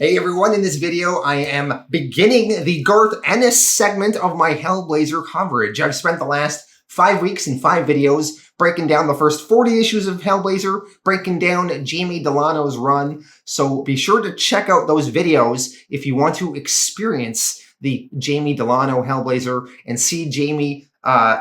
Hey everyone, in this video I am beginning the Garth Ennis segment of my Hellblazer coverage. I've spent the last 5 weeks and 5 videos breaking down the first 40 issues of Hellblazer, breaking down Jamie Delano's run, so be sure to check out those videos if you want to experience the Jamie Delano Hellblazer and see Jamie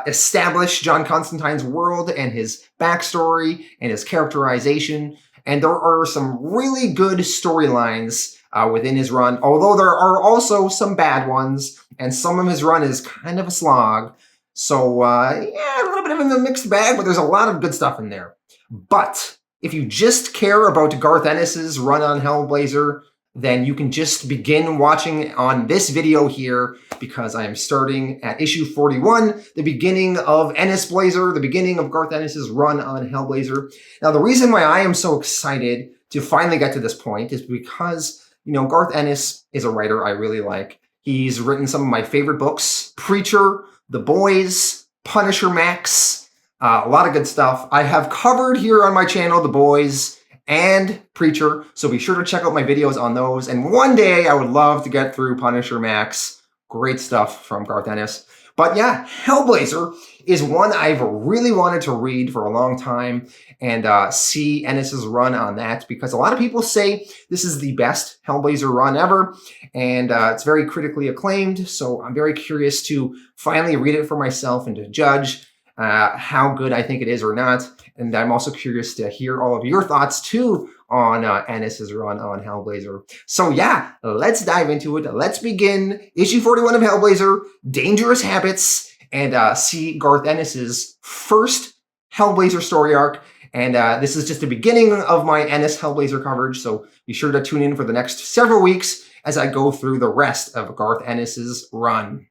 establish John Constantine's world and his backstory and his characterization. And there are some really good storylines within his run, although there are also some bad ones, and some of his run is kind of a slog. So, yeah, a little bit of a mixed bag, but there's a lot of good stuff in there. But if you just care about Garth Ennis's run on Hellblazer, then you can just begin watching on this video here, because I am starting at issue 41, the beginning of Ennis Blazer, the beginning of Garth Ennis's run on Hellblazer. Now, the reason why I am so excited to finally get to this point is because, you know, Garth Ennis is a writer I really like. He's written some of my favorite books: Preacher, The Boys, Punisher Max, a lot of good stuff. I have covered here on my channel The Boys and Preacher, so be sure to check out my videos on those. And one day I would love to get through Punisher Max. Great stuff from Garth Ennis. But yeah, Hellblazer is one I've really wanted to read for a long time, and see Ennis's run on that, because a lot of people say this is the best Hellblazer run ever, and it's very critically acclaimed, so I'm very curious to finally read it for myself and to judge how good I think it is or not. And I'm also curious to hear all of your thoughts too on Ennis's run on Hellblazer. So yeah, let's dive into it. Let's begin issue 41 of Hellblazer, Dangerous Habits, and see Garth Ennis's first Hellblazer story arc. And this is just the beginning of my Ennis Hellblazer coverage, so be sure to tune in for the next several weeks as I go through the rest of Garth Ennis's run.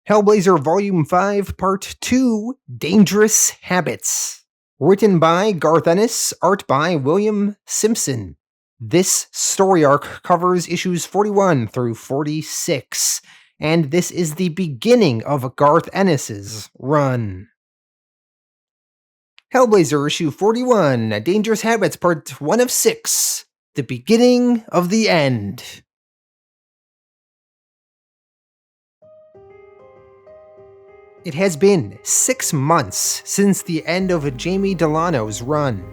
Hellblazer Volume 5, Part 2, Dangerous Habits. Written by Garth Ennis, art by William Simpson. This story arc covers issues 41 through 46, and this is the beginning of Garth Ennis's run. Hellblazer issue 41, Dangerous Habits, Part 1 of 6, the beginning of the end. It has been 6 months since the end of Jamie Delano's run,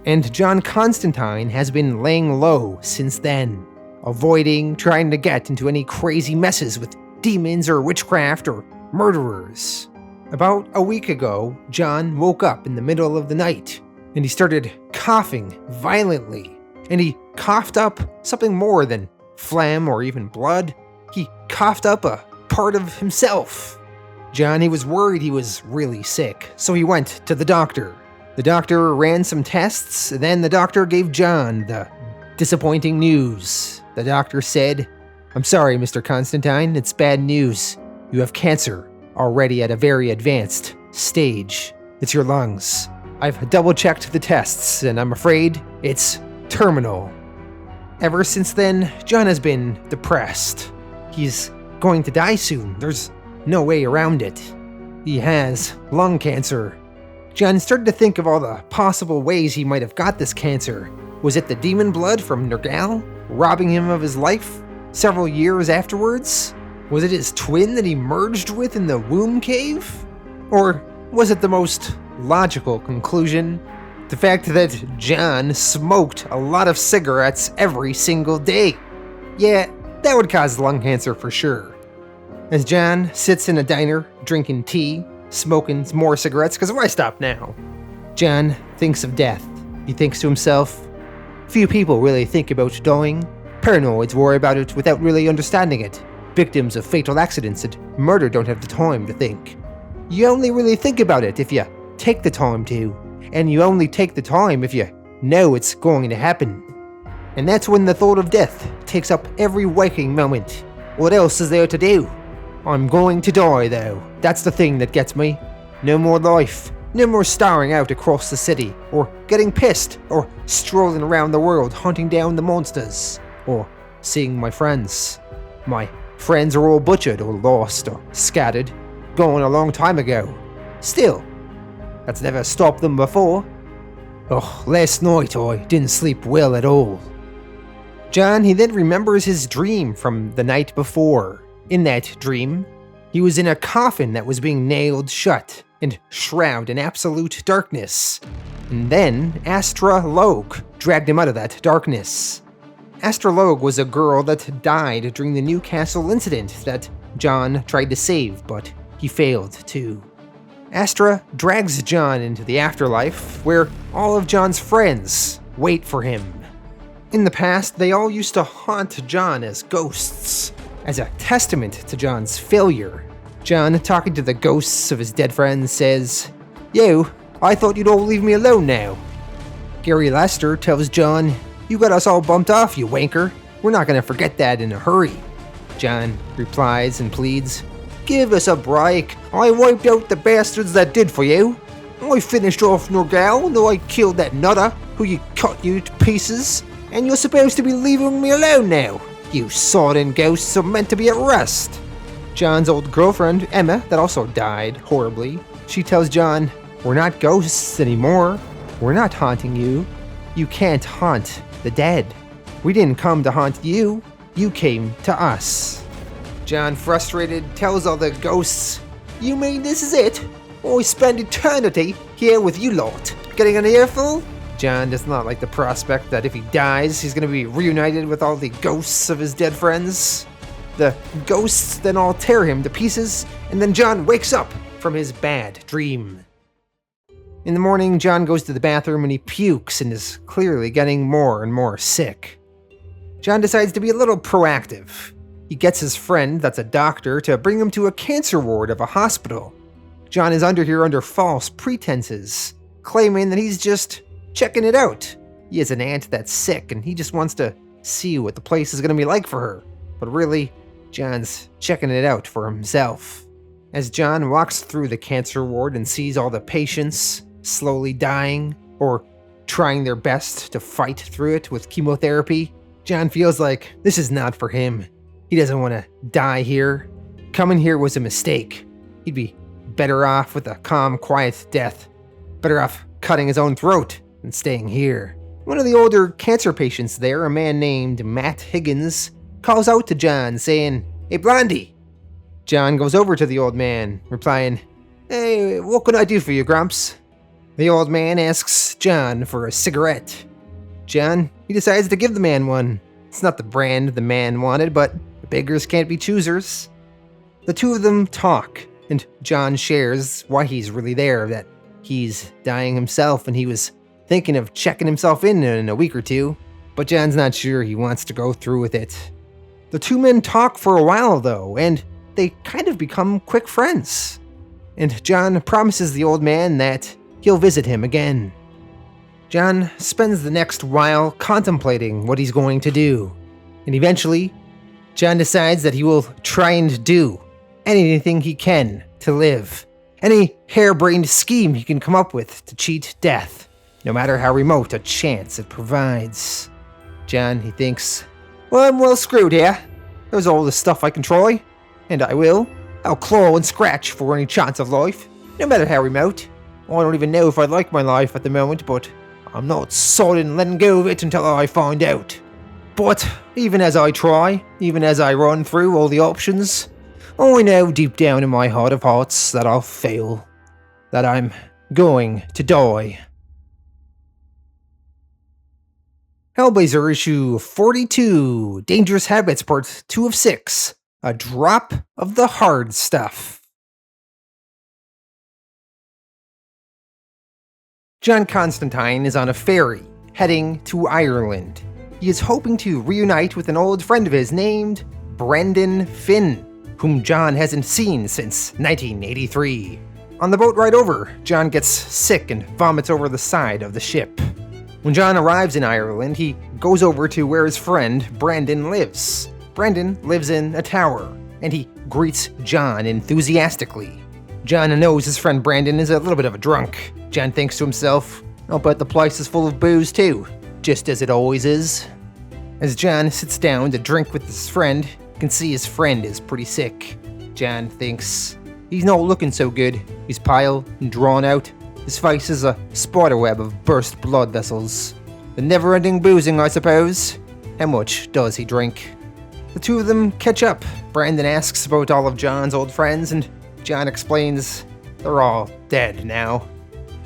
and John Constantine has been laying low since then, avoiding trying to get into any crazy messes with demons or witchcraft or murderers. About a week ago, John woke up in the middle of the night, and he started coughing violently, and he coughed up something more than phlegm or even blood. He coughed up a part of himself. John, he was worried he was really sick, so he went to the doctor. The doctor ran some tests, then the doctor gave John the disappointing news. The doctor said, "I'm sorry, Mr. Constantine, it's bad news. You have cancer, already at a very advanced stage. It's your lungs. I've double-checked the tests, and I'm afraid it's terminal." Ever since then, John has been depressed. He's going to die soon. There's no way around it. He has lung cancer. John started to think of all the possible ways he might have got this cancer. Was it the demon blood from Nergal, robbing him of his life several years afterwards? Was it his twin that he merged with in the womb cave? Or was it the most logical conclusion, the fact that John smoked a lot of cigarettes every single day? Yeah, that would cause lung cancer for sure. As John sits in a diner, drinking tea, smoking more cigarettes, because why stop now? John thinks of death. He thinks to himself, few people really think about dying. Paranoids worry about it without really understanding it. Victims of fatal accidents and murder don't have the time to think. You only really think about it if you take the time to, and you only take the time if you know it's going to happen. And that's when the thought of death takes up every waking moment. What else is there to do? I'm going to die, though. That's the thing that gets me. No more life. No more staring out across the city, or getting pissed, or strolling around the world hunting down the monsters, or seeing my friends. My friends are all butchered, or lost, or scattered, gone a long time ago. Still, that's never stopped them before. Oh, last night I didn't sleep well at all. John, he then remembers his dream from the night before. In that dream, he was in a coffin that was being nailed shut and shrouded in absolute darkness. And then Astra Logue dragged him out of that darkness. Astra Logue was a girl that died during the Newcastle incident that John tried to save, but he failed to. Astra drags John into the afterlife, where all of John's friends wait for him. In the past, they all used to haunt John as ghosts, as a testament to John's failure. John, talking to the ghosts of his dead friends, says, "Yo, I thought you'd all leave me alone now." Gary Lester tells John, "You got us all bumped off, you wanker. We're not gonna forget that in a hurry." John replies and pleads, "Give us a break. I wiped out the bastards that did for you. I finished off Norgal, though I killed that nutter who you cut you to pieces. And you're supposed to be leaving me alone now. You sodden ghosts are meant to be at rest." John's old girlfriend, Emma, that also died horribly, she tells John, "We're not ghosts anymore. We're not haunting you. You can't haunt the dead. We didn't come to haunt you. You came to us." John, frustrated, tells all the ghosts, "You mean this is it? I spend eternity here with you lot, getting an earful?" John does not like the prospect that if he dies, he's going to be reunited with all the ghosts of his dead friends. The ghosts then all tear him to pieces, and then John wakes up from his bad dream. In the morning, John goes to the bathroom and he pukes and is clearly getting more and more sick. John decides to be a little proactive. He gets his friend, that's a doctor, to bring him to a cancer ward of a hospital. John is under false pretenses, claiming that he's just checking it out. He has an aunt that's sick and he just wants to see what the place is going to be like for her. But really, John's checking it out for himself. As John walks through the cancer ward and sees all the patients slowly dying or trying their best to fight through it with chemotherapy, John feels like this is not for him. He doesn't want to die here. Coming here was a mistake. He'd be better off with a calm, quiet death. Better off cutting his own throat than staying here. One of the older cancer patients there, a man named Matt Higgins, calls out to John saying, "Hey, Blondie." John goes over to the old man, replying, "Hey, what can I do for you, Grumps?" The old man asks John for a cigarette. John, he decides to give the man one. It's not the brand the man wanted, but beggars can't be choosers. The two of them talk, and John shares why he's really there, that he's dying himself and he was thinking of checking himself in a week or two, but John's not sure he wants to go through with it. The two men talk for a while though, and they kind of become quick friends. And John promises the old man that he'll visit him again. John spends the next while contemplating what he's going to do, and eventually, John decides that he will try and do anything he can to live, any harebrained scheme he can come up with to cheat death, no matter how remote a chance it provides. John, he thinks, "Well, I'm well screwed here. There's all the stuff I can try, and I will. I'll claw and scratch for any chance of life, no matter how remote. I don't even know if I like my life at the moment, but I'm not solid in letting go of it until I find out. But even as I try, even as I run through all the options, I know deep down in my heart of hearts that I'll fail, that I'm going to die." Hellblazer issue 42, Dangerous Habits part 2 of 6, A Drop of the Hard Stuff. John Constantine is on a ferry, heading to Ireland. He is hoping to reunite with an old friend of his named Brendan Finn, whom John hasn't seen since 1983. On the boat ride over, John gets sick and vomits over the side of the ship. When John arrives in Ireland, he goes over to where his friend Brandon lives. Brandon lives in a tower, and he greets John enthusiastically. John knows his friend Brandon is a little bit of a drunk. John thinks to himself, "I'll bet the place is full of booze too, just as it always is." As John sits down to drink with his friend, you can see his friend is pretty sick. John thinks, he's not looking so good. He's pale and drawn out. His face is a spiderweb of burst blood vessels. The never-ending boozing, I suppose. How much does he drink? The two of them catch up. Brandon asks about all of John's old friends, and John explains they're all dead now.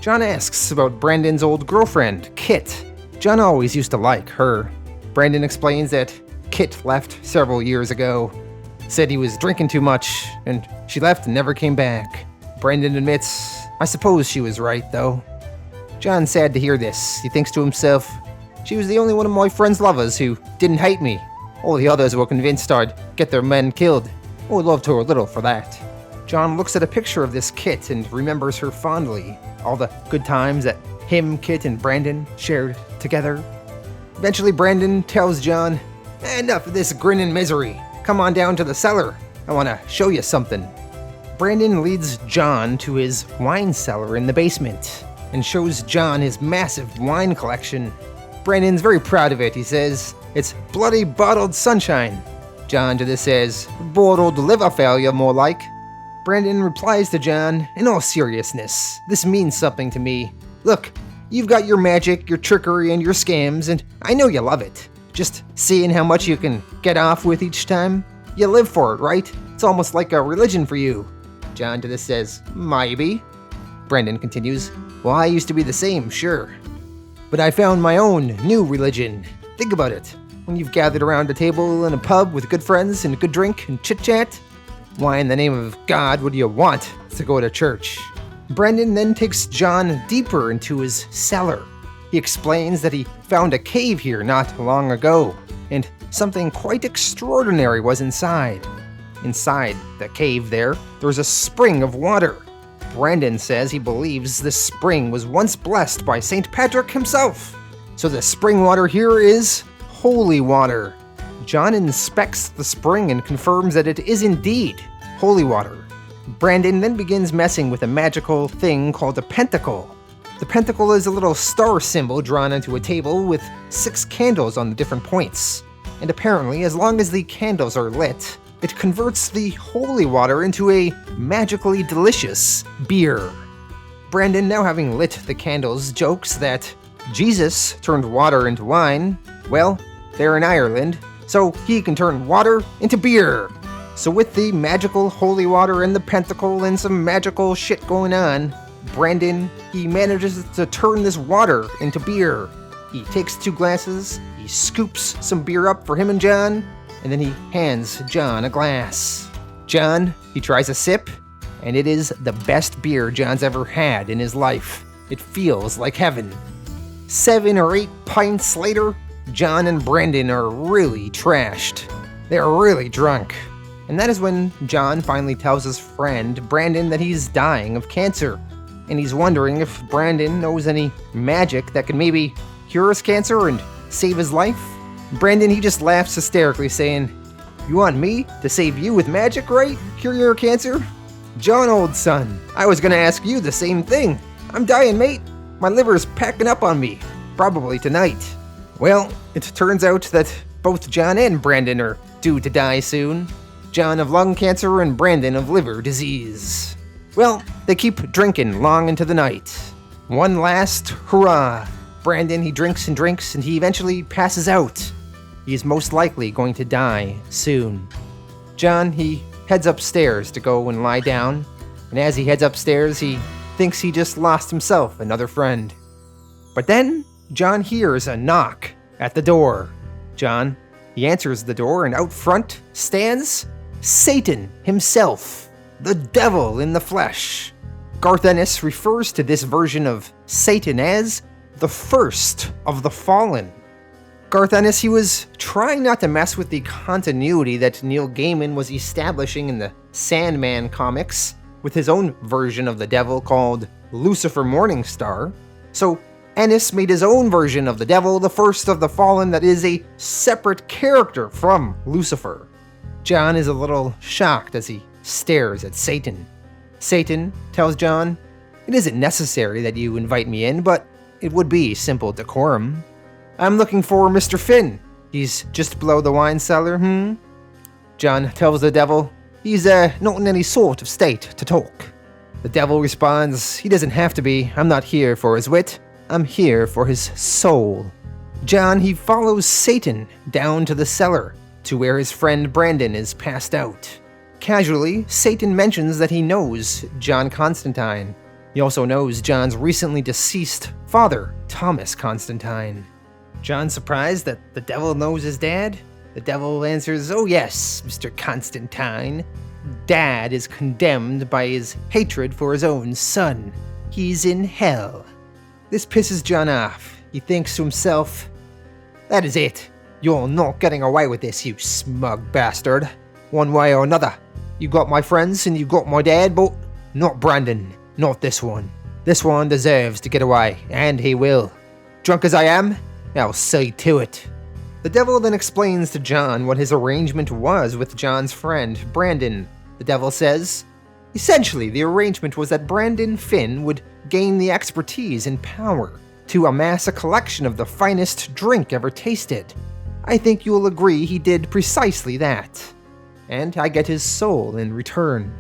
John asks about Brandon's old girlfriend, Kit. John always used to like her. Brandon explains that Kit left several years ago. Said he was drinking too much, and she left and never came back. Brandon admits, I suppose she was right, though. John's sad to hear this. He thinks to himself, she was the only one of my friend's lovers who didn't hate me. All the others were convinced I'd get their men killed. I loved her a little for that. John looks at a picture of this Kit and remembers her fondly. All the good times that him, Kit, and Brandon shared together. Eventually, Brandon tells John, enough of this grinning misery. Come on down to the cellar. I want to show you something. Brandon leads John to his wine cellar in the basement and shows John his massive wine collection. Brandon's very proud of it. He says, it's bloody bottled sunshine. John to this says, bottled liver failure more like. Brandon replies to John, in all seriousness, this means something to me. Look, you've got your magic, your trickery, and your scams, and I know you love it. Just seeing how much you can get off with each time. You live for it, right? It's almost like a religion for you. John to this says, maybe. Brandon continues, well, I used to be the same, sure. But I found my own new religion. Think about it. When you've gathered around a table in a pub with good friends and a good drink and chit-chat, why in the name of God would you want to go to church? Brandon then takes John deeper into his cellar. He explains that he found a cave here not long ago, and something quite extraordinary was inside. Inside the cave there was a spring of water. Brandon says he believes this spring was once blessed by St. Patrick himself. So the spring water here is holy water. John inspects the spring and confirms that it is indeed holy water. Brandon then begins messing with a magical thing called a pentacle. The pentacle is a little star symbol drawn onto a table with 6 candles on the different points. And apparently, as long as the candles are lit, it converts the holy water into a magically delicious beer. Brandon, now having lit the candles, jokes that Jesus turned water into wine. Well, they're in Ireland, so he can turn water into beer. So with the magical holy water and the pentacle and some magical shit going on, Brandon, he manages to turn this water into beer. He takes 2 glasses, he scoops some beer up for him and John, and then he hands John a glass. John, he tries a sip, and it is the best beer John's ever had in his life. It feels like heaven. 7 or 8 pints later, John and Brandon are really trashed. They're really drunk. And that is when John finally tells his friend Brandon that he's dying of cancer. And he's wondering if Brandon knows any magic that could maybe cure his cancer and save his life. Brandon, he just laughs hysterically, saying, you want me to save you with magic, right? Cure your cancer? John, old son, I was gonna ask you the same thing. I'm dying, mate. My liver's packing up on me. Probably tonight. Well, it turns out that both John and Brandon are due to die soon. John of lung cancer and Brandon of liver disease. Well, they keep drinking long into the night. One last hurrah. Brandon, he drinks and drinks, and he eventually passes out. He is most likely going to die soon. John, he heads upstairs to go and lie down, and as he heads upstairs, he thinks he just lost himself another friend. But then, John hears a knock at the door. John, he answers the door, and out front stands Satan himself, the devil in the flesh. Garth Ennis refers to this version of Satan as the first of the fallen. Garth Ennis, he was trying not to mess with the continuity that Neil Gaiman was establishing in the Sandman comics with his own version of the devil called Lucifer Morningstar. So Ennis made his own version of the devil, the first of the fallen, that is a separate character from Lucifer. John is a little shocked as he stares at Satan. Satan tells John, it isn't necessary that you invite me in, but it would be simple decorum. I'm looking for Mr. Finn. He's just below the wine cellar, John tells the devil, he's not in any sort of state to talk. The devil responds, he doesn't have to be. I'm not here for his wit. I'm here for his soul. John, he follows Satan down to the cellar, to where his friend Brandon is passed out. Casually, Satan mentions that he knows John Constantine. He also knows John's recently deceased father, Thomas Constantine. John's surprised that the devil knows his dad. The devil answers, "Oh yes, Mr. Constantine. Dad is condemned by his hatred for his own son. He's in hell." This pisses John off. He thinks to himself, "That is it. You're not getting away with this, you smug bastard. One way or another. You got my friends and you got my dad, but not Brandon. Not this one. This one deserves to get away, and he will. Drunk as I am, I'll see to it." The devil then explains to John what his arrangement was with John's friend, Brandon. The devil says, essentially, the arrangement was that Brandon Finn would gain the expertise and power to amass a collection of the finest drink ever tasted. I think you'll agree he did precisely that. And I get his soul in return.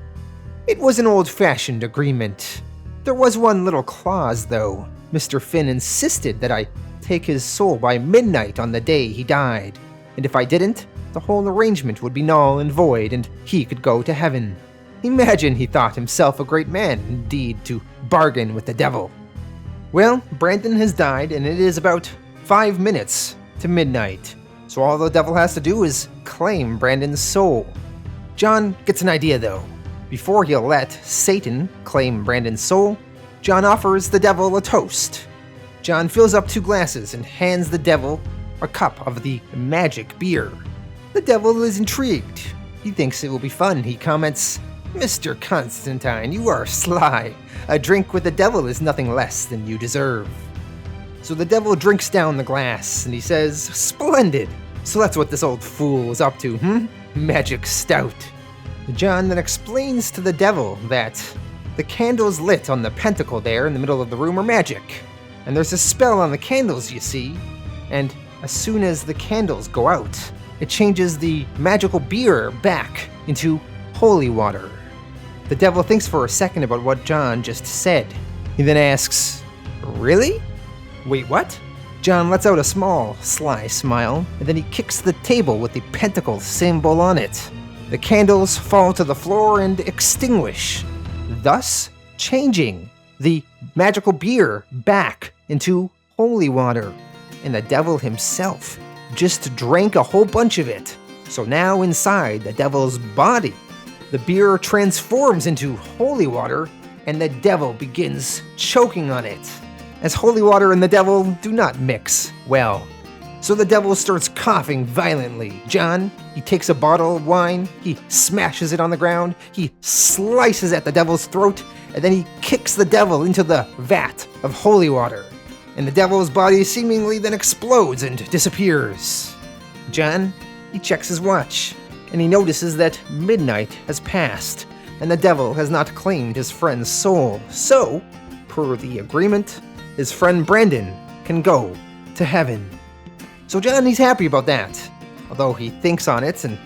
It was an old-fashioned agreement. There was one little clause, though. Mr. Finn insisted that I take his soul by midnight on the day he died, and if I didn't, the whole arrangement would be null and void and he could go to heaven. Imagine he thought himself a great man, indeed, to bargain with the devil. Well, Brandon has died, and it is about 5 minutes to midnight, so all the devil has to do is claim Brandon's soul. John gets an idea, though. Before he'll let Satan claim Brandon's soul, John offers the devil a toast. John fills up 2 glasses and hands the devil a cup of the magic beer. The devil is intrigued. He thinks it will be fun. He comments, "Mr. Constantine, you are sly. A drink with the devil is nothing less than you deserve." So the devil drinks down the glass and he says, "Splendid. So that's what this old fool is up to, Magic stout." John then explains to the devil that the candles lit on the pentacle there in the middle of the room are magic. And there's a spell on the candles, you see, and as soon as the candles go out, it changes the magical beer back into holy water. The devil thinks for a second about what John just said. He then asks, "Really? Wait, what?" John lets out a small, sly smile, and then he kicks the table with the pentacle symbol on it. The candles fall to the floor and extinguish, thus changing the magical beer back into holy water. And the devil himself just drank a whole bunch of it. So now inside the devil's body, the beer transforms into holy water, and the devil begins choking on it, as holy water and the devil do not mix well. So the devil starts coughing violently. John, he takes a bottle of wine, he smashes it on the ground, he slices at the devil's throat, and then he kicks the devil into the vat of holy water. And the devil's body seemingly then explodes and disappears. John, he checks his watch, and he notices that midnight has passed, and the devil has not claimed his friend's soul. So, per the agreement, his friend Brandon can go to heaven. So John, he's happy about that, although he thinks on it, and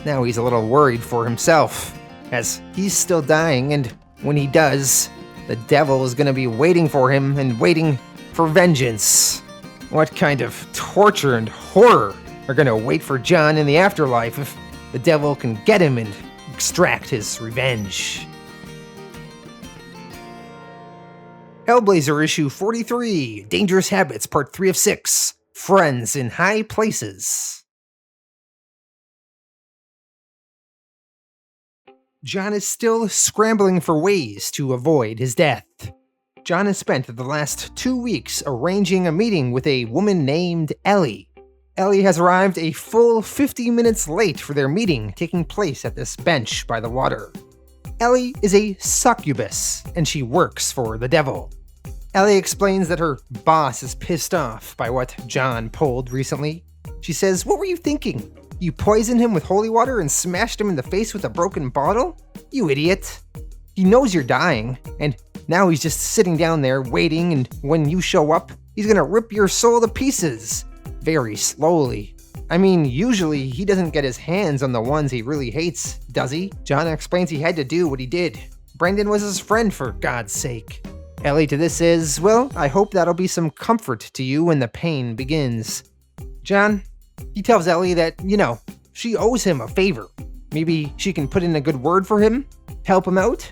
now he's a little worried for himself, as he's still dying, and when he does, the devil is going to be waiting for him and waiting for vengeance. What kind of torture and horror are going to wait for John in the afterlife if the devil can get him and extract his revenge? Hellblazer issue 43, Dangerous Habits, part 3 of 6, Friends in High Places. John is still scrambling for ways to avoid his death. John has spent the last 2 weeks arranging a meeting with a woman named Ellie. Ellie has arrived a full 50 minutes late for their meeting taking place at this bench by the water. Ellie is a succubus, and she works for the devil. Ellie explains that her boss is pissed off by what John pulled recently. She says, "What were you thinking? You poisoned him with holy water and smashed him in the face with a broken bottle? You idiot. He knows you're dying, and now he's just sitting down there waiting, and when you show up, he's gonna rip your soul to pieces. Very slowly. I mean, usually he doesn't get his hands on the ones he really hates, does he?" John explains he had to do what he did. Brandon was his friend, for God's sake. Ellie to this says, well, I hope that'll be some comfort to you when the pain begins. John, he tells Ellie that, she owes him a favor. Maybe she can put in a good word for him? Help him out?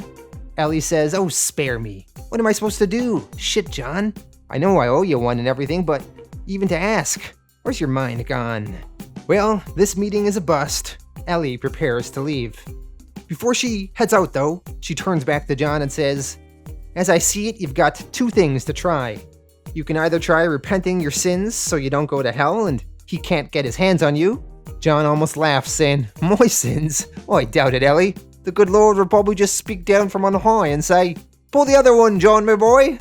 Ellie says, oh, spare me. What am I supposed to do? Shit, John. I know I owe you one and everything, but even to ask, where's your mind gone? Well, this meeting is a bust. Ellie prepares to leave. Before she heads out, though, she turns back to John and says, as I see it, you've got two things to try. You can either try repenting your sins so you don't go to hell and he can't get his hands on you. John almost laughs, saying, my sins? Oh, I doubt it, Ellie. The good Lord will probably just speak down from on high and say, pull the other one, John, my boy.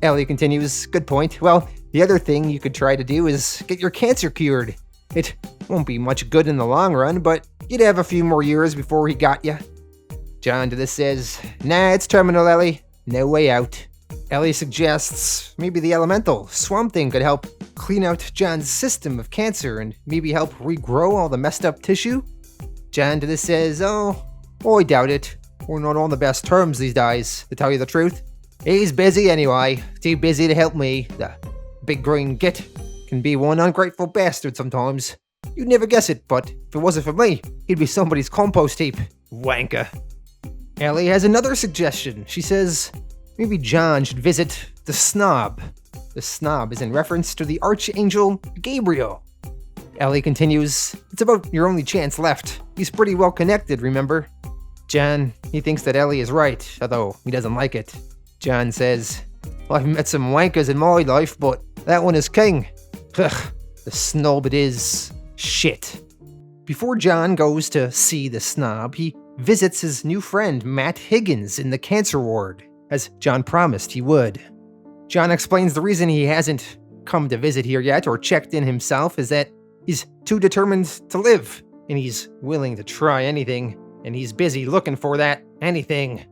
Ellie continues, good point. Well, the other thing you could try to do is get your cancer cured. It won't be much good in the long run, but you'd have a few more years before he got you. John to this says, nah, it's terminal, Ellie. No way out. Ellie suggests maybe the elemental Swamp Thing could help clean out John's system of cancer and maybe help regrow all the messed up tissue. John to this says, oh, I doubt it. We're not on the best terms these days, to tell you the truth. He's busy anyway, too busy to help me. The big green git can be one ungrateful bastard sometimes. You'd never guess it, but if it wasn't for me, he'd be somebody's compost heap. Wanker. Ellie has another suggestion. She says, maybe John should visit the Snob. The Snob is in reference to the Archangel Gabriel. Ellie continues, it's about your only chance left. He's pretty well connected, remember? John, he thinks that Ellie is right, although he doesn't like it. John says, I've met some wankers in my life, but that one is king. Ugh, the snob it is. Shit. Before John goes to see the Snob, he visits his new friend Matt Higgins in the cancer ward, as John promised he would. John explains the reason he hasn't come to visit here yet or checked in himself is that he's too determined to live, and he's willing to try anything, and he's busy looking for that anything.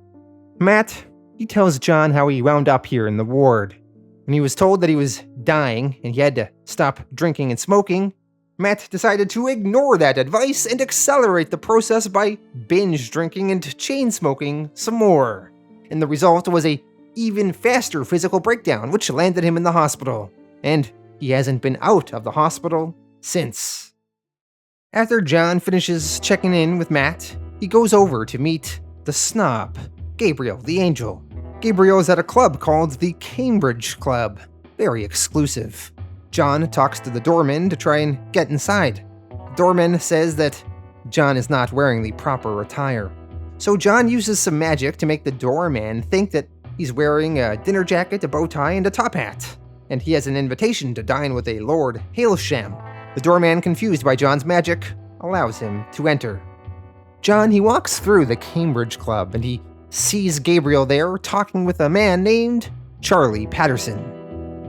Matt, he tells John how he wound up here in the ward. When he was told that he was dying and he had to stop drinking and smoking, Matt decided to ignore that advice and accelerate the process by binge drinking and chain smoking some more. And the result was a even faster physical breakdown, which landed him in the hospital. And he hasn't been out of the hospital since. After John finishes checking in with Matt, he goes over to meet the Snob, Gabriel the Angel. Gabriel is at a club called the Cambridge Club. Very exclusive. John talks to the doorman to try and get inside. The doorman says that John is not wearing the proper attire. So John uses some magic to make the doorman think that he's wearing a dinner jacket, a bow tie, and a top hat. And he has an invitation to dine with a Lord Hailsham. The doorman, confused by John's magic, allows him to enter. John, he walks through the Cambridge Club and he sees Gabriel there talking with a man named Charlie Patterson.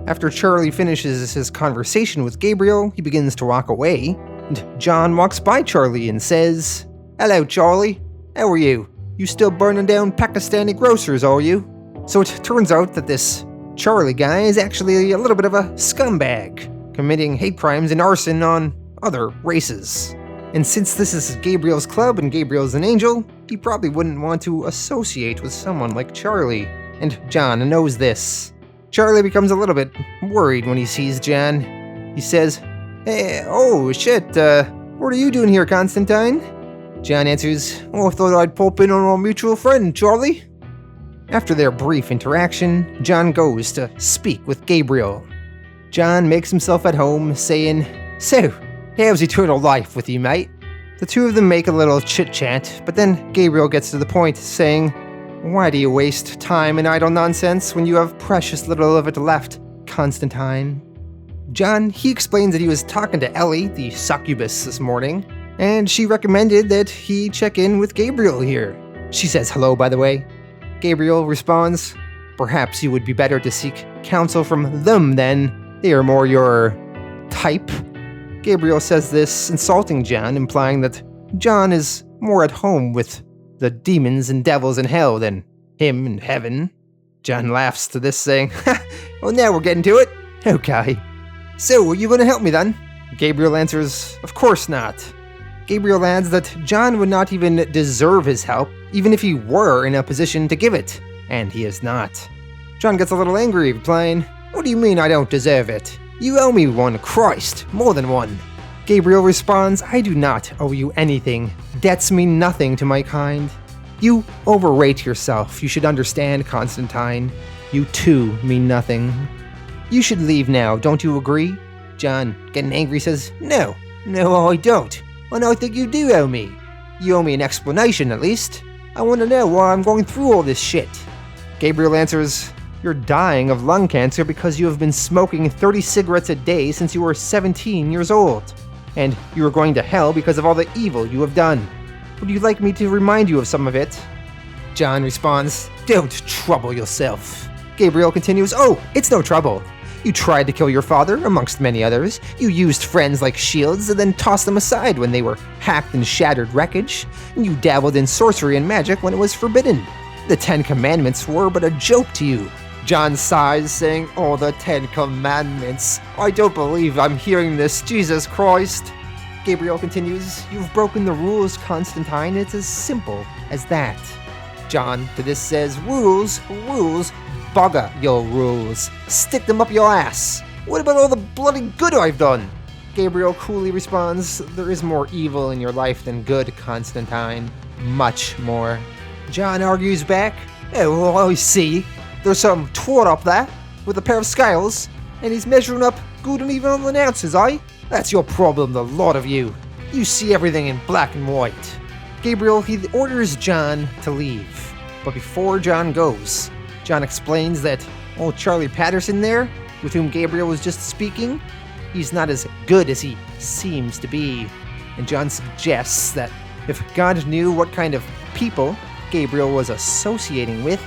After Charlie finishes his conversation with Gabriel, he begins to walk away, and John walks by Charlie and says, hello, Charlie. How are you? You still burning down Pakistani grocers, are you? So it turns out that this Charlie guy is actually a little bit of a scumbag, committing hate crimes and arson on other races. And since this is Gabriel's club and Gabriel's an angel, he probably wouldn't want to associate with someone like Charlie. And John knows this. Charlie becomes a little bit worried when he sees John. He says, hey, oh shit, what are you doing here, Constantine? John answers, oh, I thought I'd pop in on our mutual friend, Charlie. After their brief interaction, John goes to speak with Gabriel. John makes himself at home, saying, so, how's eternal life with you, mate? The two of them make a little chit-chat, but then Gabriel gets to the point, saying, why do you waste time in idle nonsense when you have precious little of it left, Constantine? John, he explains that he was talking to Ellie, the succubus, this morning, and she recommended that he check in with Gabriel here. She says hello, by the way. Gabriel responds, perhaps you would be better to seek counsel from them then. They are more your type. Gabriel says this, insulting John, implying that John is more at home with the demons and devils in hell than him in heaven. John laughs to this, saying, well, now we're getting to it. Okay. So, are you going to help me then? Gabriel answers, of course not. Gabriel adds that John would not even deserve his help, even if he were in a position to give it, and he is not. John gets a little angry, replying, "What do you mean I don't deserve it? You owe me one, Christ, more than one." Gabriel responds, "I do not owe you anything. Debts mean nothing to my kind. You overrate yourself, you should understand, Constantine. You too mean nothing. You should leave now, don't you agree?" John, getting angry, says, No, I don't. And I think you do owe me. You owe me an explanation, at least. I want to know why I'm going through all this shit." Gabriel answers, "You're dying of lung cancer because you have been smoking 30 cigarettes a day since you were 17 years old. And you are going to hell because of all the evil you have done. Would you like me to remind you of some of it?" John responds, "Don't trouble yourself." Gabriel continues, "Oh, it's no trouble. You tried to kill your father, amongst many others. You used friends like shields and then tossed them aside when they were hacked and shattered wreckage. And you dabbled in sorcery and magic when it was forbidden. The 10 Commandments were but a joke to you." John sighs, saying, "Oh, the 10 Commandments. I don't believe I'm hearing this, Jesus Christ." Gabriel continues, "You've broken the rules, Constantine. It's as simple as that." John to this says, Rules? Bugger your rules. Stick them up your ass. What about all the bloody good I've done?" Gabriel coolly responds, "There is more evil in your life than good, Constantine. Much more." John argues back, "Oh, well, I see. There's some twat up there with a pair of scales, and he's measuring up good and even on the ounces, eh? That's your problem, the lot of you. You see everything in black and white." Gabriel, he orders John to leave. But before John goes, John explains that old Charlie Patterson there, with whom Gabriel was just speaking, he's not as good as he seems to be. And John suggests that if God knew what kind of people Gabriel was associating with,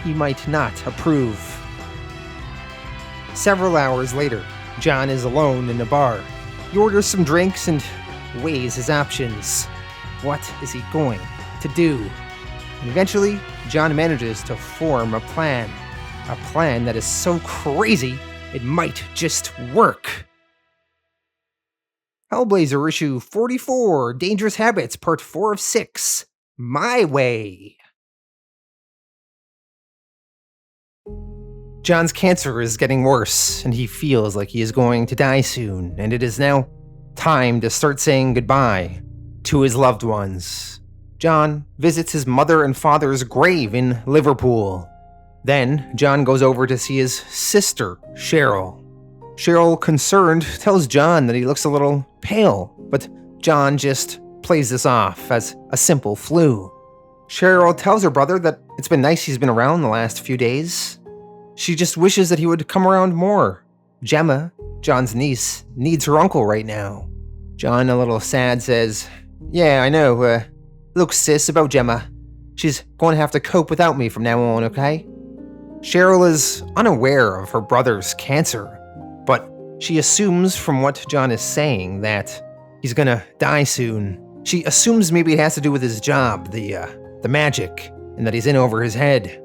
he might not approve. Several hours later, John is alone in a bar. He orders some drinks and weighs his options. What is he going to do? And eventually, John manages to form a plan that is so crazy, it might just work. Hellblazer issue 44, Dangerous Habits, part 4 of 6, My Way. John's cancer is getting worse, and he feels like he is going to die soon, and it is now time to start saying goodbye to his loved ones. John visits his mother and father's grave in Liverpool. Then, John goes over to see his sister, Cheryl. Cheryl, concerned, tells John that he looks a little pale, but John just plays this off as a simple flu. Cheryl tells her brother that it's been nice he's been around the last few days. She just wishes that he would come around more. Gemma, John's niece, needs her uncle right now. John, a little sad, says, "Yeah, I know, look sis, about Gemma. She's going to have to cope without me from now on, okay?" Cheryl is unaware of her brother's cancer, but she assumes from what John is saying that he's gonna die soon. She assumes maybe it has to do with his job, the magic, and that he's in over his head.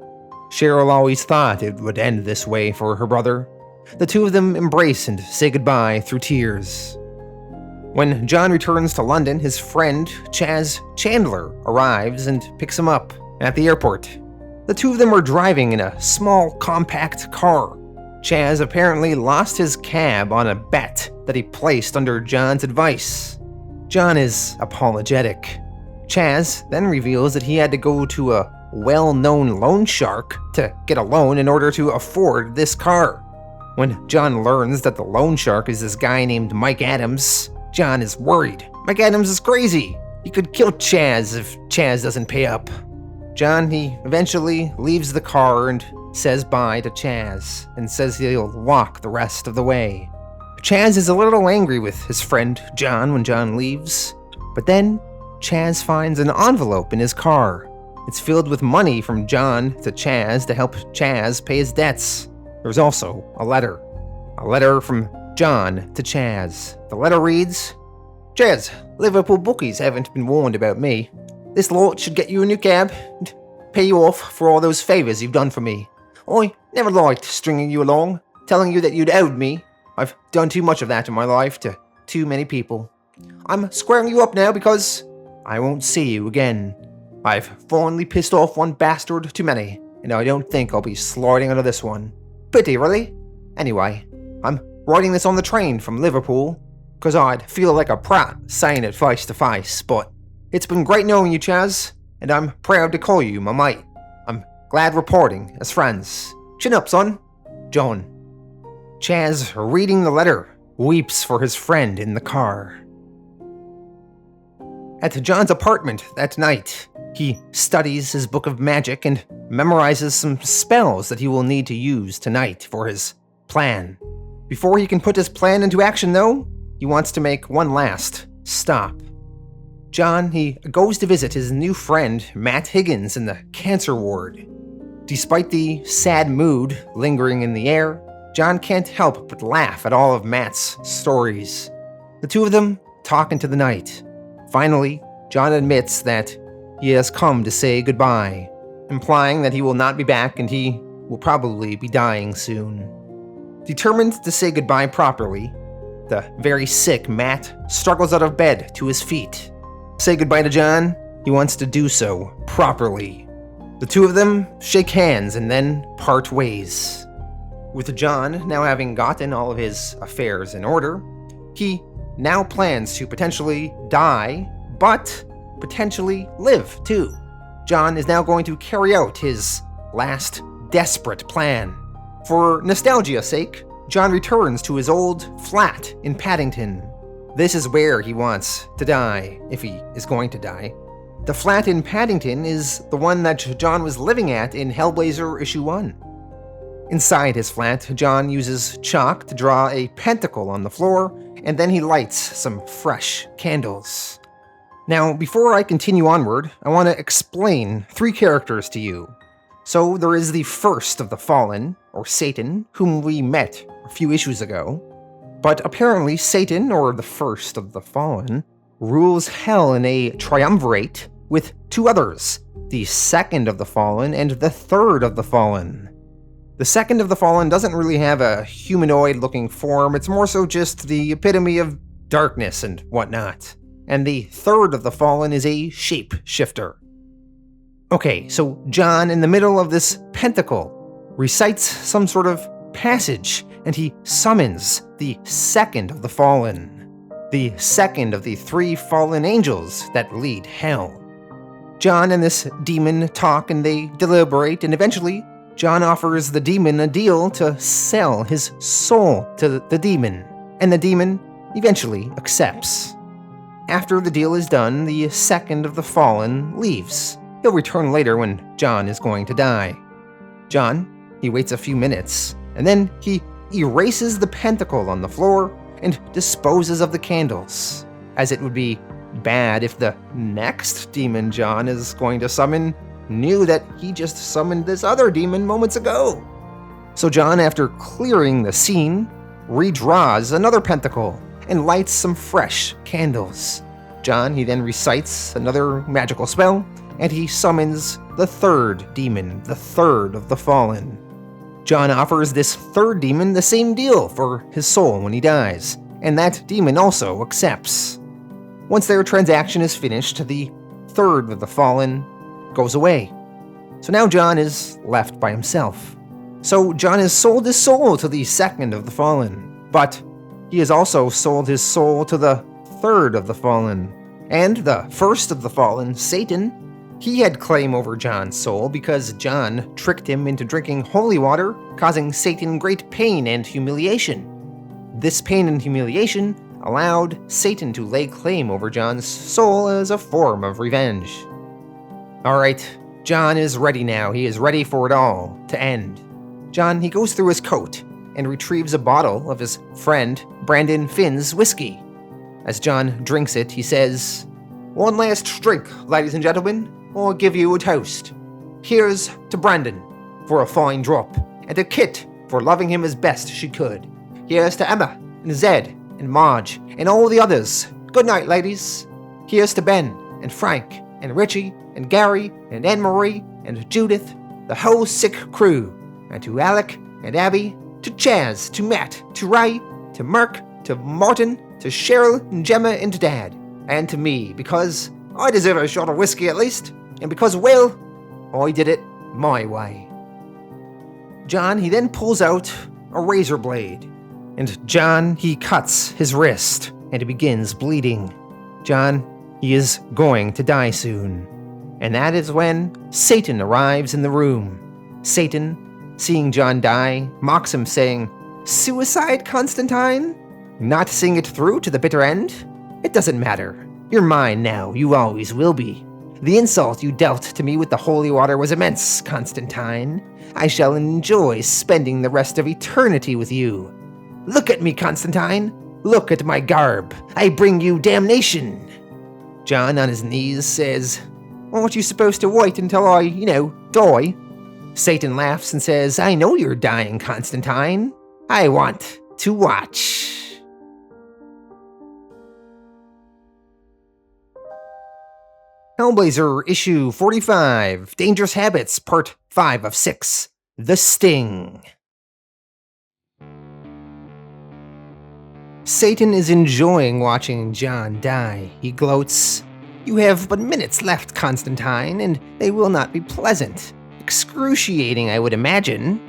Cheryl always thought it would end this way for her brother. The two of them embrace and say goodbye through tears. When John returns to London, his friend, Chaz Chandler, arrives and picks him up at the airport. The two of them are driving in a small, compact car. Chaz apparently lost his cab on a bet that he placed under John's advice. John is apologetic. Chaz then reveals that he had to go to a well-known loan shark to get a loan in order to afford this car. When John learns that the loan shark is this guy named Mike Adams, John is worried. Mike Adams is crazy. He could kill Chaz if Chaz doesn't pay up. John, he eventually leaves the car and says bye to Chaz and says he'll walk the rest of the way. Chaz is a little angry with his friend John when John leaves, but then Chaz finds an envelope in his car. It's filled with money from John to Chaz to help Chaz pay his debts. There's also a letter from John to Chaz. The letter reads, "Chaz, Liverpool bookies haven't been warned about me. This lot should get you a new cab and pay you off for all those favors you've done for me. I never liked stringing you along, telling you that you'd owed me. I've done too much of that in my life to too many people. I'm squaring you up now because I won't see you again. I've finally pissed off one bastard too many. and I don't think I'll be sliding out of this one. Pity, really. Anyway, I'm writing this on the train from Liverpool, because I'd feel like a prat saying it face to face, but it's been great knowing you, Chaz, and I'm proud to call you my mate. I'm glad we're parting as friends. Chin up, son. John. Chaz, reading the letter, weeps for his friend in the car. At John's apartment that night, he studies his book of magic and memorizes some spells that he will need to use tonight for his plan. Before he can put his plan into action, though, he wants to make one last stop. John, he goes to visit his new friend, Matt Higgins, in the cancer ward. Despite the sad mood lingering in the air, John can't help but laugh at all of Matt's stories. The two of them talk into the night. Finally, John admits that he has come to say goodbye, implying that he will not be back and he will probably be dying soon. Determined to say goodbye properly, the very sick Matt struggles out of bed to his feet. Say goodbye to John, he wants to do so properly. The two of them shake hands and then part ways. With John now having gotten all of his affairs in order, he now plans to potentially die, but potentially live too. John is now going to carry out his last desperate plan. For nostalgia's sake, John returns to his old flat in Paddington. This is where he wants to die, if he is going to die. The flat in Paddington is the one that John was living at in Hellblazer issue 1. Inside his flat, John uses chalk to draw a pentacle on the floor, and then he lights some fresh candles. Now, before I continue onward, I want to explain 3 characters to you. So there is the first of the Fallen, or Satan, whom we met a few issues ago. But apparently Satan, or the first of the Fallen, rules hell in a triumvirate with 2 others, the second of the Fallen and the third of the Fallen. The second of the Fallen doesn't really have a humanoid-looking form, it's more so just the epitome of darkness and whatnot. And the third of the Fallen is a shapeshifter. Okay, so John, in the middle of this pentacle, recites some sort of passage, and he summons the second of the Fallen, the second of the 3 fallen angels that lead hell. John and this demon talk and they deliberate, and eventually John offers the demon a deal to sell his soul to the demon, and the demon eventually accepts. After the deal is done, the second of the Fallen leaves. He'll return later when John is going to die. John, he waits a few minutes, and then he erases the pentacle on the floor and disposes of the candles, as it would be bad if the next demon John is going to summon knew that he just summoned this other demon moments ago. So John, after clearing the scene, redraws another pentacle and lights some fresh candles. John, he then recites another magical spell, and he summons the third demon, the third of the Fallen. John offers this third demon the same deal for his soul when he dies, and that demon also accepts. Once their transaction is finished, the third of the Fallen goes away. So now John is left by himself. So John has sold his soul to the second of the Fallen, but he has also sold his soul to the third of the Fallen. And the first of the Fallen, Satan, he had claim over John's soul because John tricked him into drinking holy water, causing Satan great pain and humiliation. This pain and humiliation allowed Satan to lay claim over John's soul as a form of revenge. Alright, John is ready now. He is ready for it all to end. John, he goes through his coat and retrieves a bottle of his friend Brandon Finn's whiskey. As John drinks it, he says, "One last drink, ladies and gentlemen. I'll give you a toast. Here's to Brandon for a fine drop, and to Kit for loving him as best she could. Here's to Emma, and Zed, and Marge, and all the others. Good night, ladies. Here's to Ben, and Frank, and Richie, and Gary, and Anne-Marie, and Judith, the whole sick crew, and to Alec, and Abby, to Chaz, to Matt, to Ray, to Merc, to Martin, to Cheryl, and Gemma, and to Dad, and to me, because I deserve a shot of whiskey at least, and because, well, I did it my way." John, he then pulls out a razor blade. And John, he cuts his wrist, and it begins bleeding. John, he is going to die soon. And that is when Satan arrives in the room. Satan, seeing John die, mocks him, saying, "Suicide, Constantine? Not seeing it through to the bitter end? It doesn't matter. You're mine now, you always will be. The insult you dealt to me with the holy water was immense, Constantine. I shall enjoy spending the rest of eternity with you. Look at me, Constantine. Look at my garb. I bring you damnation." John, on his knees, says, "Aren't you supposed to wait until I, die?" Satan laughs and says, "I know you're dying, Constantine. I want to watch." Hellblazer issue 45, Dangerous Habits, part 5 of 6, The Sting. Satan is enjoying watching John die. He gloats, "You have but minutes left, Constantine, and they will not be pleasant. Excruciating, I would imagine."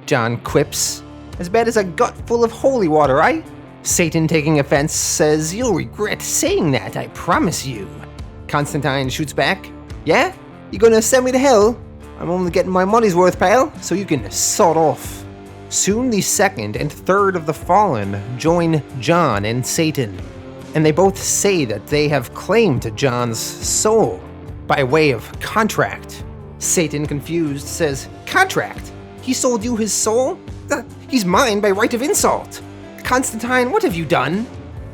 John quips, "As bad as a gut full of holy water, eh?" Satan, taking offense, says, "You'll regret saying that, I promise you." Constantine shoots back, "Yeah? You gonna send me to hell? I'm only getting my money's worth, pal, so you can sod off." Soon the second and third of the Fallen join John and Satan, and they both say that they have claim to John's soul by way of contract. Satan, confused, says, "Contract? He sold you his soul? He's mine by right of insult. Constantine, what have you done?"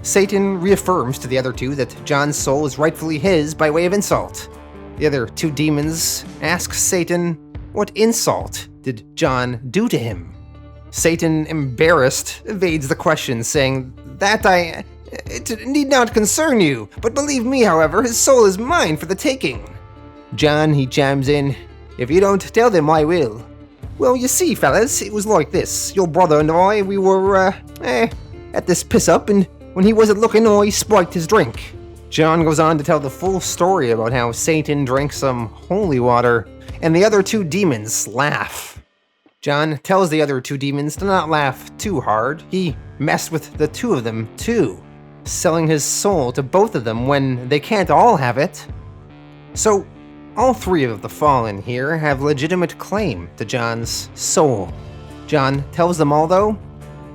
Satan reaffirms to the other two that John's soul is rightfully his by way of insult. The other two demons ask Satan, what insult did John do to him? Satan, embarrassed, evades the question, saying, "It need not concern you, but believe me, however, his soul is mine for the taking." John, he chimes in, "If you don't tell them, I will." "Well, you see, fellas, it was like this. Your brother and I, we were, at this piss-up, and when he wasn't looking, I spiked his drink." John goes on to tell the full story about how Satan drank some holy water, and the other two demons laugh. John tells the other two demons to not laugh too hard. He messed with the two of them, too, selling his soul to both of them when they can't all have it. So, all three of the Fallen here have legitimate claim to John's soul. John tells them all, though,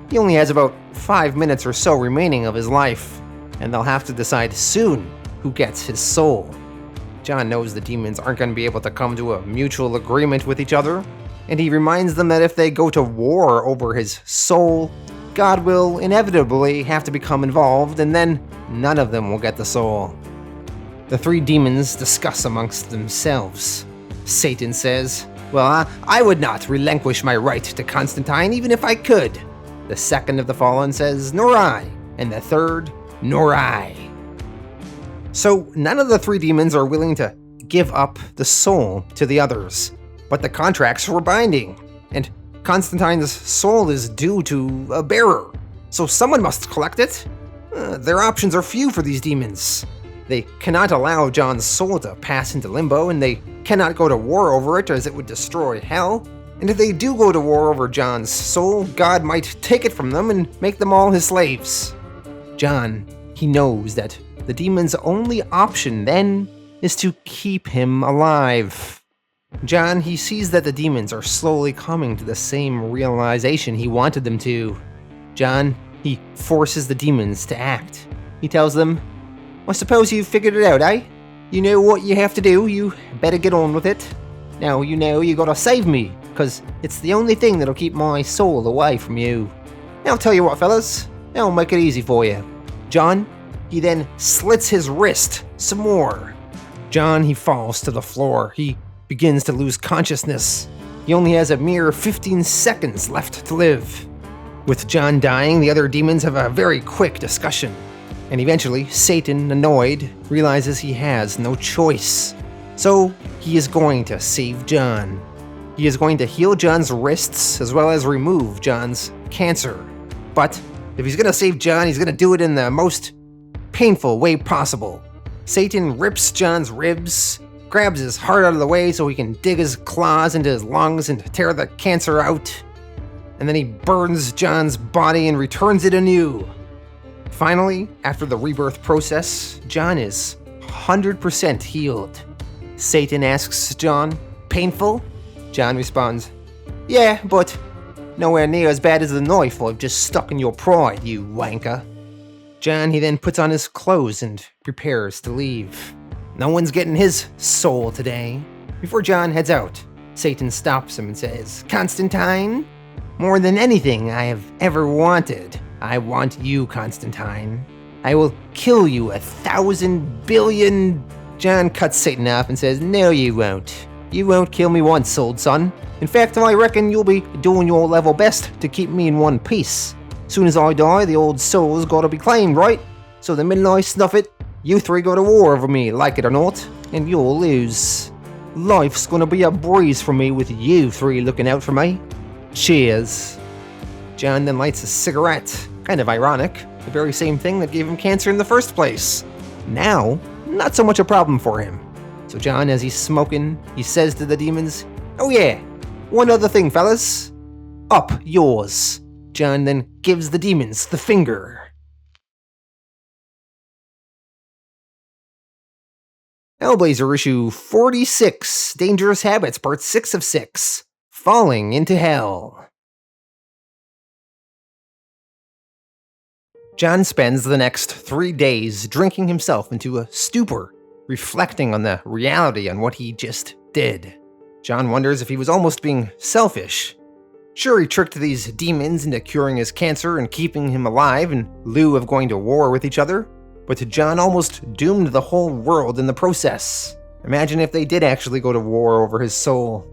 he only has about 5 minutes or so remaining of his life, and they'll have to decide soon who gets his soul. John knows the demons aren't going to be able to come to a mutual agreement with each other, and he reminds them that if they go to war over his soul, God will inevitably have to become involved, and then none of them will get the soul. The three demons discuss amongst themselves. Satan says, "Well, I would not relinquish my right to Constantine even if I could." The second of the Fallen says, "Nor I," and the third, "Nor I." So none of the three demons are willing to give up the soul to the others, but the contracts were binding, and Constantine's soul is due to a bearer, so someone must collect it. Their options are few for these demons. They cannot allow John's soul to pass into limbo, and they cannot go to war over it, as it would destroy hell. And if they do go to war over John's soul, God might take it from them and make them all his slaves. John, he knows that the demon's only option then is to keep him alive. John, he sees that the demons are slowly coming to the same realization he wanted them to. John, he forces the demons to act. He tells them, "I suppose you've figured it out, eh? You know what you have to do, you better get on with it. Now you know you gotta save me, because it's the only thing that'll keep my soul away from you. I'll tell you what, fellas, I'll make it easy for you." John, he then slits his wrist some more. John, he falls to the floor. He begins to lose consciousness. He only has a mere 15 seconds left to live. With John dying, the other demons have a very quick discussion. And eventually, Satan, annoyed, realizes he has no choice. So, he is going to save John. He is going to heal John's wrists, as well as remove John's cancer. But, if he's going to save John, he's going to do it in the most painful way possible. Satan rips John's ribs, grabs his heart out of the way so he can dig his claws into his lungs and tear the cancer out. And then he burns John's body and returns it anew. Finally, after the rebirth process, John is 100% healed. Satan asks John, "Painful?" John responds, "Yeah, but nowhere near as bad as the knife I've just stuck in your pride, you wanker." John, he then puts on his clothes and prepares to leave. No one's getting his soul today. Before John heads out, Satan stops him and says, "Constantine, more than anything I have ever wanted, I want you, Constantine. I will kill you 1,000 billion..." John cuts Satan off and says, "No, you won't. You won't kill me once, old son. In fact, I reckon you'll be doing your level best to keep me in one piece. Soon as I die, the old soul's gotta be claimed, right? So the minute I snuff it, you three go to war over me, like it or not, and you'll lose. Life's gonna be a breeze for me with you three looking out for me. Cheers." John then lights a cigarette. Kind of ironic, the very same thing that gave him cancer in the first place. Now, not so much a problem for him. So John, as he's smoking, he says to the demons, "Oh yeah, one other thing, fellas. Up yours." John then gives the demons the finger. Hellblazer issue 46, Dangerous Habits, part 6 of 6, Falling into Hell. John spends the next 3 days drinking himself into a stupor, reflecting on the reality on what he just did. John wonders if he was almost being selfish. Sure, he tricked these demons into curing his cancer and keeping him alive in lieu of going to war with each other, but John almost doomed the whole world in the process. Imagine if they did actually go to war over his soul.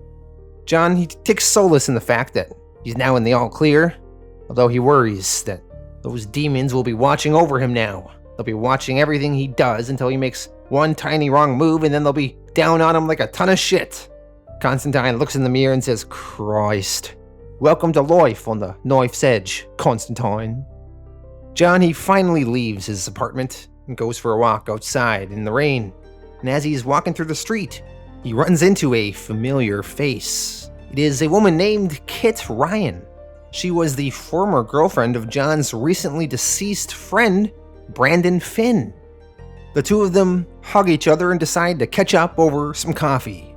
John, he takes solace in the fact that he's now in the all clear, although he worries that those demons will be watching over him now. They'll be watching everything he does until he makes one tiny wrong move, and then they'll be down on him like a ton of shit. Constantine looks in the mirror and says, "Christ. Welcome to life on the knife's edge, Constantine." John, he finally leaves his apartment and goes for a walk outside in the rain. And as he's walking through the street, he runs into a familiar face. It is a woman named Kit Ryan. She was the former girlfriend of John's recently deceased friend, Brandon Finn. The two of them hug each other and decide to catch up over some coffee.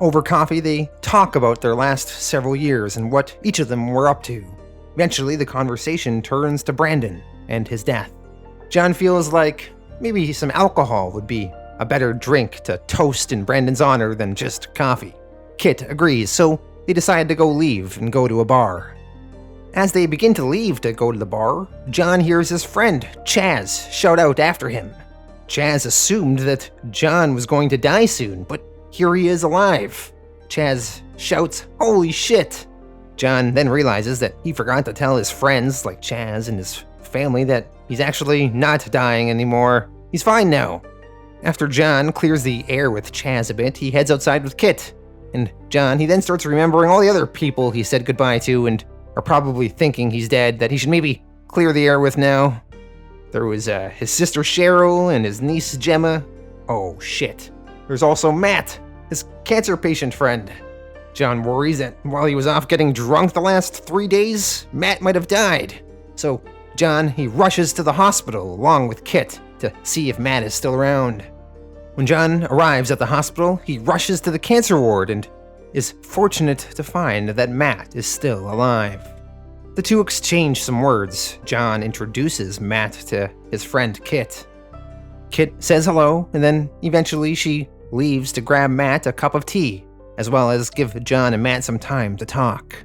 Over coffee, they talk about their last several years and what each of them were up to. Eventually, the conversation turns to Brandon and his death. John feels like maybe some alcohol would be a better drink to toast in Brandon's honor than just coffee. Kit agrees, so they decide to go leave and go to a bar. As they begin to leave to go to the bar, John hears his friend, Chaz, shout out after him. Chaz assumed that John was going to die soon, but here he is alive. Chaz shouts, "Holy shit!" John then realizes that he forgot to tell his friends, like Chaz and his family, that he's actually not dying anymore. He's fine now. After John clears the air with Chaz a bit, he heads outside with Kit. And John, he then starts remembering all the other people he said goodbye to and are probably thinking he's dead, that he should maybe clear the air with now. There was his sister Cheryl and his niece Gemma. Oh shit. There's also Matt, his cancer patient friend. John worries that while he was off getting drunk the last 3 days, Matt might have died. So John, he rushes to the hospital along with Kit to see if Matt is still around. When John arrives at the hospital, he rushes to the cancer ward and is fortunate to find that Matt is still alive. The two exchange some words. John introduces Matt to his friend Kit. Kit says hello, and then eventually she leaves to grab Matt a cup of tea, as well as give John and Matt some time to talk.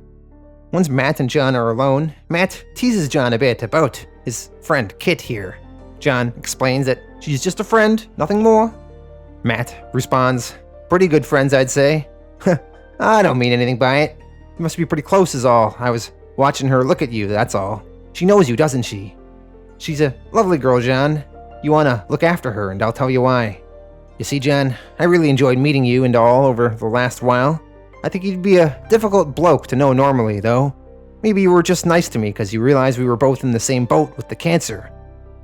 Once Matt and John are alone, Matt teases John a bit about his friend Kit here. John explains that she's just a friend, nothing more. Matt responds, "Pretty good friends, I'd say." "I don't mean anything by it. You must be pretty close is all. I was watching her look at you, that's all. She knows you, doesn't she? She's a lovely girl, John. You want to look after her, and I'll tell you why. You see, John, I really enjoyed meeting you and all over the last while. I think you'd be a difficult bloke to know normally, though. Maybe you were just nice to me because you realized we were both in the same boat with the cancer.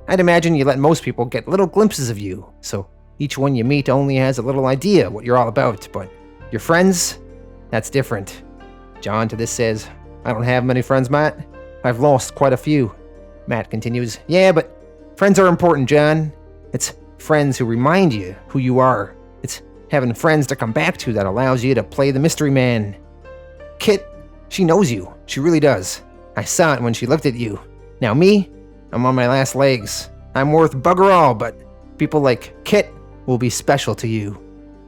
I'd imagine you let most people get little glimpses of you, so Each one you meet only has a little idea what you're all about, but your friends? That's different. John to this says, I don't have many friends, Matt. I've lost quite a few. Matt continues, yeah, but friends are important, John. It's friends who remind you who you are. It's having friends to come back to that allows you to play the mystery man. Kit, she knows you. She really does. I saw it when she looked at you. Now me, I'm on my last legs. I'm worth bugger all, but people like Kit will be special to you.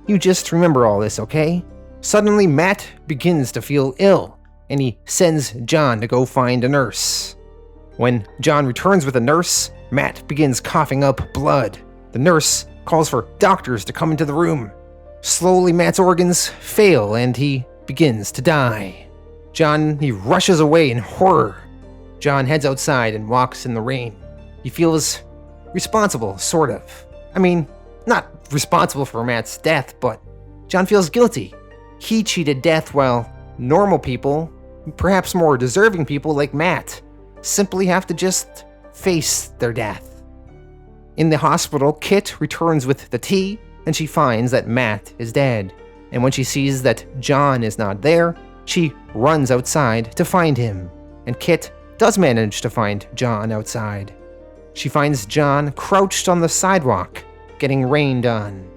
You just remember all this, okay? Suddenly, Matt begins to feel ill, and he sends John to go find a nurse. When John returns with a nurse, Matt begins coughing up blood. The nurse calls for doctors to come into the room. Slowly, Matt's organs fail, and he begins to die. John, he rushes away in horror. John heads outside and walks in the rain. He feels responsible, sort of. I mean, not responsible for Matt's death, but John feels guilty. He cheated death while normal people, perhaps more deserving people like Matt, simply have to just face their death. In the hospital, Kit returns with the tea, and she finds that Matt is dead. And when she sees that John is not there, she runs outside to find him. And Kit does manage to find John outside. She finds John crouched on the sidewalk, getting rained on.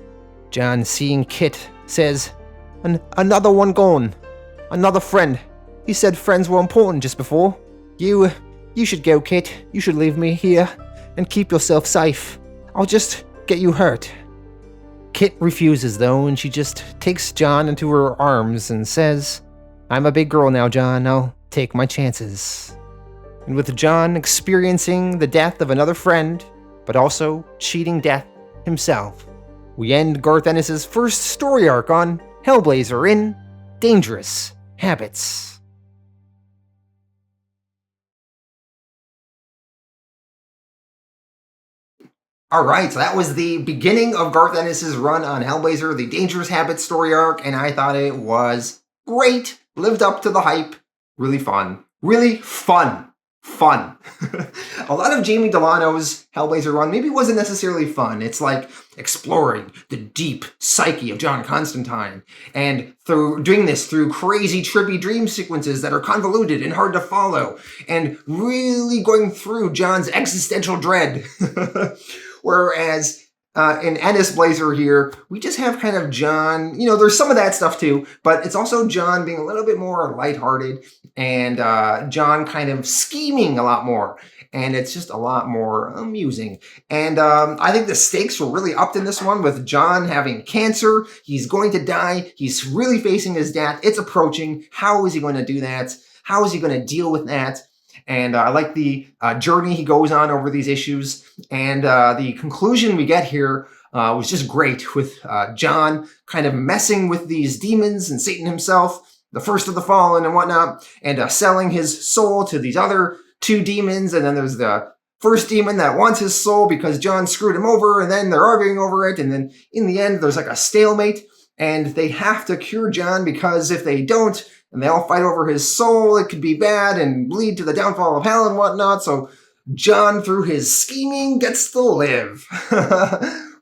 John, seeing Kit, says, Another one gone. Another friend. He said friends were important just before. You should go, Kit. You should leave me here and keep yourself safe. I'll just get you hurt. Kit refuses, though, and she just takes John into her arms and says, I'm a big girl now, John. I'll take my chances. And with John experiencing the death of another friend, but also cheating death himself, we end Garth Ennis' first story arc on Hellblazer in Dangerous Habits. Alright, so that was the beginning of Garth Ennis' run on Hellblazer, the Dangerous Habits story arc, and I thought it was great. Lived up to the hype. Really fun. Really fun. Fun. A lot of Jamie Delano's Hellblazer run maybe wasn't necessarily fun. It's like exploring the deep psyche of John Constantine, and through doing this through crazy, trippy dream sequences that are convoluted and hard to follow, and really going through John's existential dread. Whereas in Ennis Blazer here, we just have kind of John, there's some of that stuff too, but it's also John being a little bit more lighthearted, and John kind of scheming a lot more, and it's just a lot more amusing. And I think the stakes were really upped in this one with John having cancer. He's going to die. He's really facing his death. It's approaching. How is he going to do that? How is he going to deal with that? And I like the journey he goes on over these issues. And the conclusion we get here was just great, with John kind of messing with these demons and Satan himself, the first of the fallen and whatnot, and selling his soul to these other two demons. And then there's the first demon that wants his soul because John screwed him over, and then they're arguing over it. And then in the end, there's like a stalemate, and they have to cure John, because if they don't, and they all fight over his soul, it could be bad and lead to the downfall of hell and whatnot. So John, through his scheming, gets to live.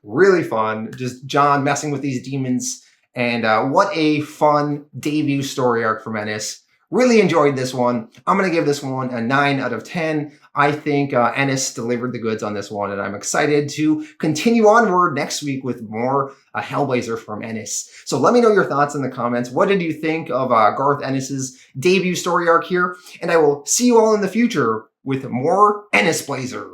Really fun. Just John messing with these demons. And what a fun debut story arc for Ennis. Really enjoyed this one. I'm going to give this one a 9 out of 10. I think Ennis delivered the goods on this one, and I'm excited to continue onward next week with more Hellblazer from Ennis. So let me know your thoughts in the comments. What did you think of Garth Ennis' debut story arc here? And I will see you all in the future with more Ennis Blazer.